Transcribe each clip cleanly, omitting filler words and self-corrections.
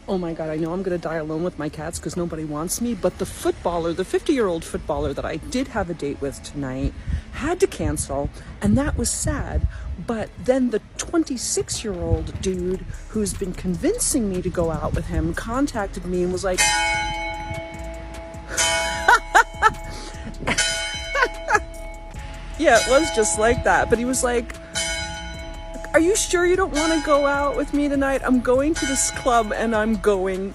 Oh my God, I know I'm gonna die alone with my cats because nobody wants me, but the footballer, the 50-year-old footballer that I did have a date with tonight had to cancel, and that was sad. But then the 26-year-old dude who's been convincing me to go out with him contacted me and was like, yeah, it was just like that, but he was like, are you sure you don't want to go out with me tonight? I'm going to this club and I'm going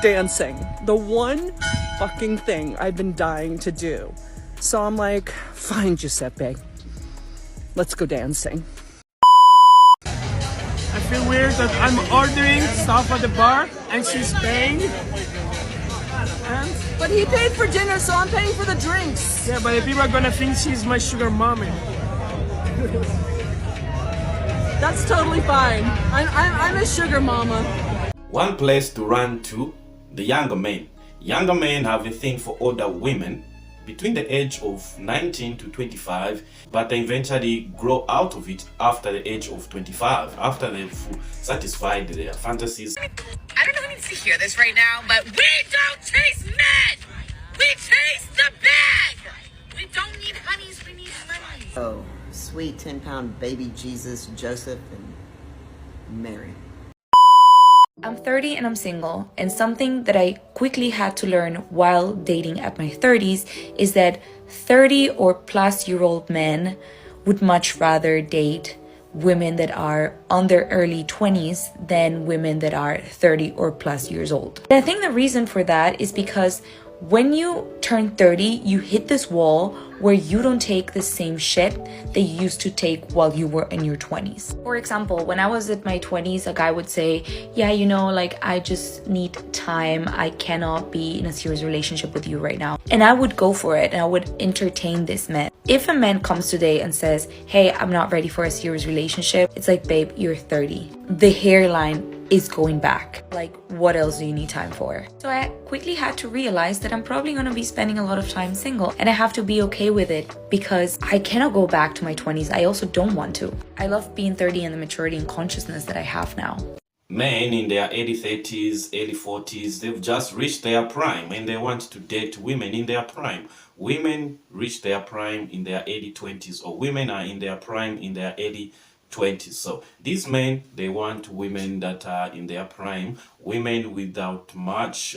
dancing. The one fucking thing I've been dying to do. So I'm like, fine, Giuseppe. Let's go dancing. I feel weird that I'm ordering stuff at the bar and she's paying. But he paid for dinner, so I'm paying for the drinks. Yeah, but the people are gonna think she's my sugar mommy. That's totally fine. I'm a sugar mama. One place to run to, the younger men. Younger men have a thing for older women between the age of 19 to 25, but they eventually grow out of it after the age of 25, after they've satisfied their fantasies. I don't know who needs to hear this right now, but we don't chase men! We chase the bag! We don't need honeys, we need money. Oh, sweet 10-pound baby Jesus, Joseph, and Mary. I'm 30 and I'm single, and something that I quickly had to learn while dating at my 30s is that 30 or plus year old men would much rather date women that are on their early 20s than women that are 30 or plus years old. And I think the reason for that is because when you turn 30, you hit this wall where you don't take the same shit that you used to take while you were in your 20s. For example, when I was at my 20s, a guy would say, yeah, you know, like, I just need time. I cannot be in a serious relationship with you right now. And I would go for it and I would entertain this man. If a man comes today and says, hey, I'm not ready for a serious relationship, it's like, babe, you're 30. The hairline is going back. Like, what else do you need time for? So I quickly had to realize that I'm probably gonna be spending a lot of time single, and I have to be okay with it because I cannot go back to my 20s. I also don't want to. I love being 30 and the maturity and consciousness that I have now. Men in their early 30s, early 40s, they've just reached their prime and they want to date women in their prime. Women reach their prime in their early 20s, or women are in their prime in their early 20s. So these men, they want women that are in their prime, women without much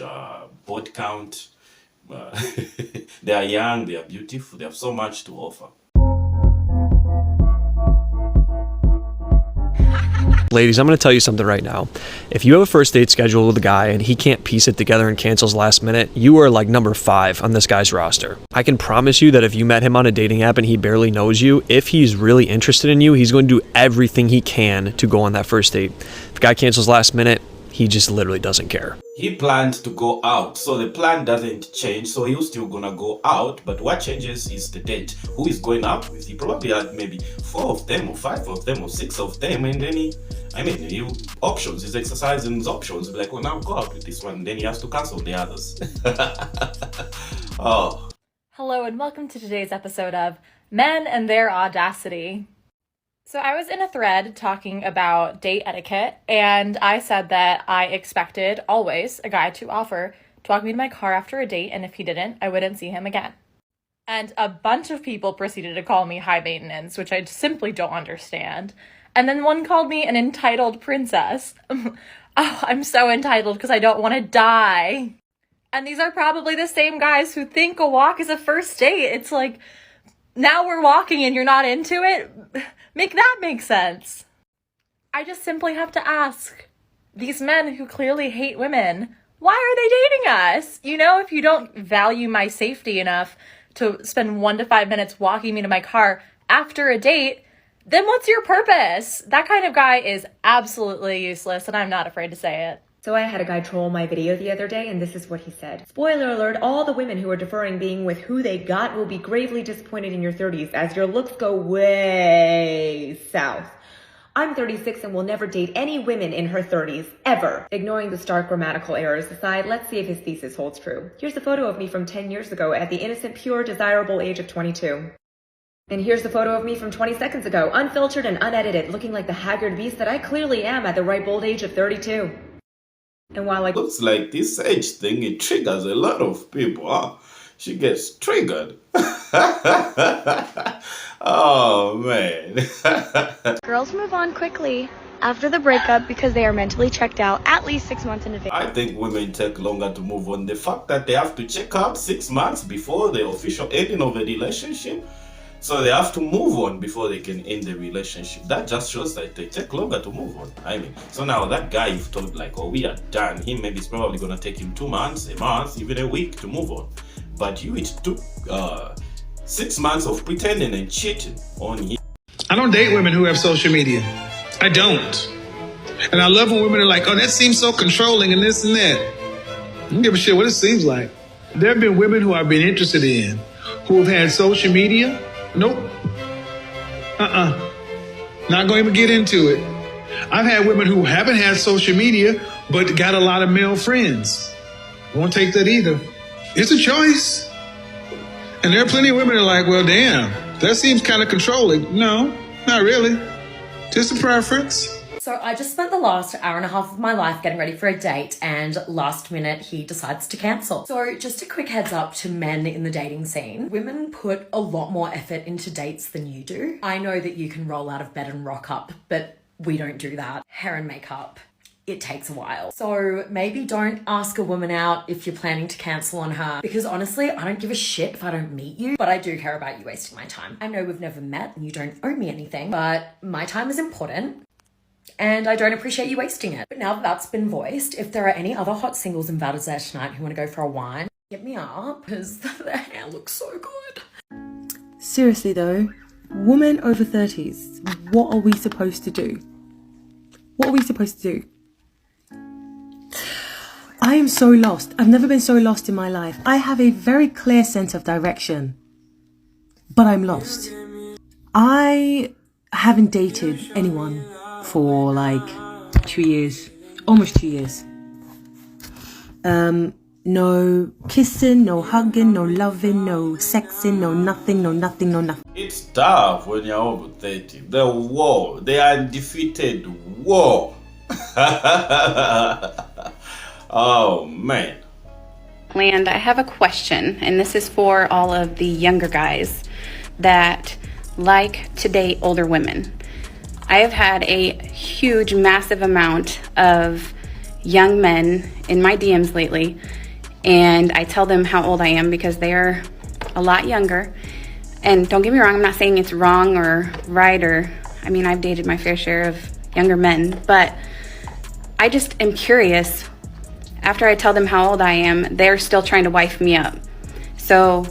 body count. They are young, they are beautiful, they have so much to offer. Ladies, I'm going to tell you something right now. If you have a first date scheduled with a guy and he can't piece it together and cancels last minute, you are like number 5 on this guy's roster. I can promise you that if you met him on a dating app and he barely knows you, if he's really interested in you, he's going to do everything he can to go on that first date. If the guy cancels last minute, he just literally doesn't care. He planned to go out, so the plan doesn't change, so he's still gonna go out, but what changes is the date. Who is going out with? He probably had maybe 4 of them or 5 of them or 6 of them, and then options, he's exercising his options. Be like, well, now go out with this one, then he has to cancel the others. Oh. Hello and welcome to today's episode of Men and Their Audacity. So I was in a thread talking about date etiquette, and I said that I expected always a guy to offer to walk me to my car after a date, and if he didn't, I wouldn't see him again. And a bunch of people proceeded to call me high maintenance, which I simply don't understand. And then one called me an entitled princess. Oh, I'm so entitled because I don't want to die. And these are probably the same guys who think a walk is a first date. It's like, now we're walking and you're not into it? Make that make sense. I just simply have to ask, these men who clearly hate women, why are they dating us? You know, if you don't value my safety enough to spend 1 to 5 minutes walking me to my car after a date, then what's your purpose? That kind of guy is absolutely useless, and I'm not afraid to say it. So I had a guy troll my video the other day, and this is what he said. Spoiler alert, all the women who are deferring being with who they got will be gravely disappointed in your 30s as your looks go way south. I'm 36 and will never date any women in her 30s, ever. Ignoring the stark grammatical errors aside, let's see if his thesis holds true. Here's a photo of me from 10 years ago at the innocent, pure, desirable age of 22. And here's the photo of me from 20 seconds ago, unfiltered and unedited, looking like the haggard beast that I clearly am at the ripe old age of 32. And while I Looks like this age thing, it triggers a lot of people, huh? She gets triggered. Oh, man. Girls move on quickly after the breakup because they are mentally checked out at least 6 months in advance. I think women take longer to move on. The fact that they have to check out 6 months before the official ending of a relationship, so they have to move on before they can end the relationship. That just shows that they take longer to move on. I mean, so now that guy you've told like, oh, we are done, him maybe it's probably gonna take him 2 months, a month, even a week to move on. But you, it took 6 months of pretending and cheating on him. I don't date women who have social media. I don't. And I love when women are like, oh, that seems so controlling and this and that. I don't give a shit what it seems like. There have been women who I've been interested in who have had social media. Nope. Not going to get into it. I've had women who haven't had social media but got a lot of male friends. Won't take that either. It's a choice. And there are plenty of women that are like, well, damn, that seems kind of controlling. No, not really. Just a preference. So I just spent the last hour and a half of my life getting ready for a date, and last minute he decides to cancel. So just a quick heads up to men in the dating scene. Women put a lot more effort into dates than you do. I know that you can roll out of bed and rock up, but we don't do that. Hair and makeup, it takes a while. So maybe don't ask a woman out if you're planning to cancel on her, because honestly, I don't give a shit if I don't meet you, but I do care about you wasting my time. I know we've never met and you don't owe me anything, but my time is important and I don't appreciate you wasting it. But now that that's been voiced, if there are any other hot singles in Valdez there tonight who want to go for a wine, hit me up, because their hair looks so good. Seriously though, women over 30s, what are we supposed to do? What are we supposed to do? I am so lost. I've never been so lost in my life. I have a very clear sense of direction, but I'm lost. I haven't dated anyone for like 2 years, almost 2 years. No kissing, no hugging, no loving, no sexing, no nothing, no nothing, no nothing. It's tough when you're over 30. The war, the undefeated war. Oh, man. And I have a question, and this is for all of the younger guys that like to date older women. I have had a huge, massive amount of young men in my DMs lately, and I tell them how old I am because they're a lot younger. And don't get me wrong, I'm not saying it's wrong or right, or, I mean, I've dated my fair share of younger men, but I just am curious. After I tell them how old I am, they're still trying to wife me up. So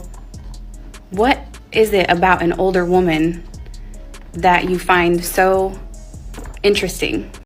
what is it about an older woman that you find so interesting?